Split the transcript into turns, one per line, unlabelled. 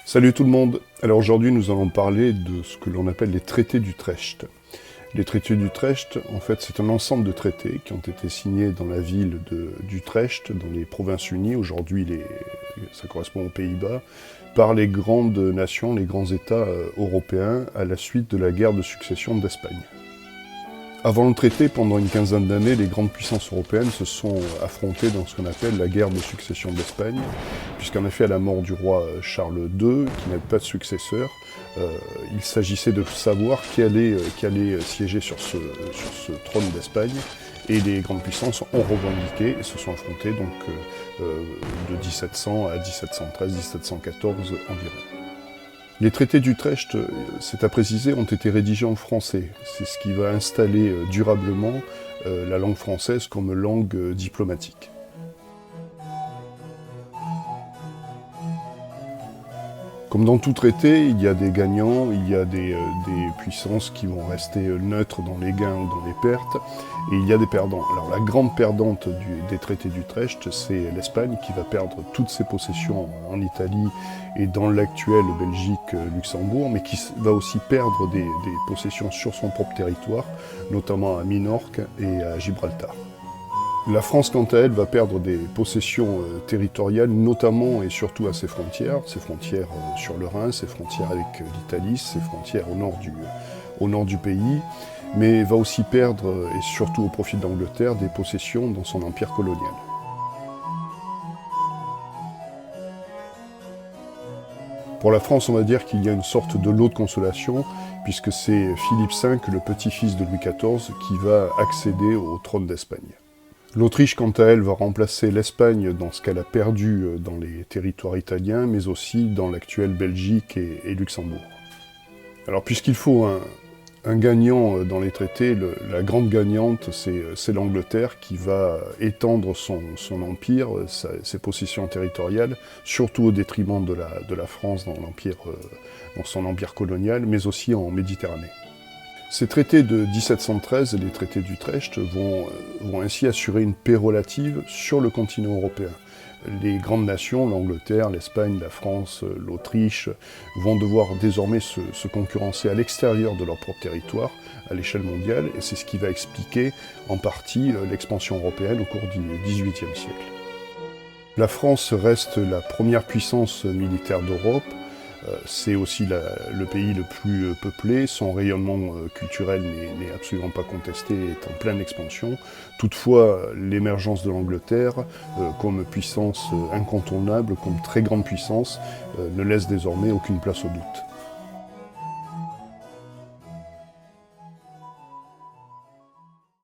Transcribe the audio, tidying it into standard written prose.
Salut tout le monde. Alors aujourd'hui nous allons parler de ce que l'on appelle les traités d'Utrecht. Les traités d'Utrecht, en fait, c'est un ensemble de traités qui ont été signés dans la ville d'Utrecht, dans les Provinces-Unies, aujourd'hui ça correspond aux Pays-Bas, par les grandes nations, les grands États européens à la suite de la guerre de succession d'Espagne. Avant le traité, pendant une quinzaine d'années, les grandes puissances européennes se sont affrontées dans ce qu'on appelle la guerre de succession d'Espagne, puisqu'en effet, à la mort du roi Charles II, qui n'avait pas de successeur, il s'agissait de savoir qui allait siéger sur ce trône d'Espagne, et les grandes puissances ont revendiqué et se sont affrontées donc, de 1700 à 1713, 1714 environ. Les traités d'Utrecht, c'est à préciser, ont été rédigés en français. C'est ce qui va installer durablement la langue française comme langue diplomatique. Comme dans tout traité, il y a des gagnants, il y a des puissances qui vont rester neutres dans les gains ou dans les pertes, et il y a des perdants. Alors la grande perdante des traités d'Utrecht, c'est l'Espagne qui va perdre toutes ses possessions en Italie et dans l'actuelle Belgique-Luxembourg, mais qui va aussi perdre des possessions sur son propre territoire, notamment à Minorque et à Gibraltar. La France, quant à elle, va perdre des possessions territoriales, notamment et surtout à ses frontières sur le Rhin, ses frontières avec l'Italie, ses frontières au nord du pays, mais va aussi perdre, et surtout au profit de l'Angleterre, des possessions dans son empire colonial. Pour la France, on va dire qu'il y a une sorte de lot de consolation, puisque c'est Philippe V, le petit-fils de Louis XIV, qui va accéder au trône d'Espagne. L'Autriche, quant à elle, va remplacer l'Espagne dans ce qu'elle a perdu dans les territoires italiens, mais aussi dans l'actuelle Belgique et Luxembourg. Alors, puisqu'il faut un gagnant dans les traités, la grande gagnante, c'est l'Angleterre qui va étendre son empire, ses possessions territoriales, surtout au détriment de la France dans son empire colonial, mais aussi en Méditerranée. Ces traités de 1713 et les traités d'Utrecht vont ainsi assurer une paix relative sur le continent européen. Les grandes nations, l'Angleterre, l'Espagne, la France, l'Autriche, vont devoir désormais se concurrencer à l'extérieur de leur propre territoire, à l'échelle mondiale, et c'est ce qui va expliquer en partie l'expansion européenne au cours du XVIIIe siècle. La France reste la première puissance militaire d'Europe. C'est aussi le pays le plus peuplé, son rayonnement culturel n'est absolument pas contesté, est en pleine expansion. Toutefois, l'émergence de l'Angleterre comme puissance incontournable, comme très grande puissance, ne laisse désormais aucune place au doute.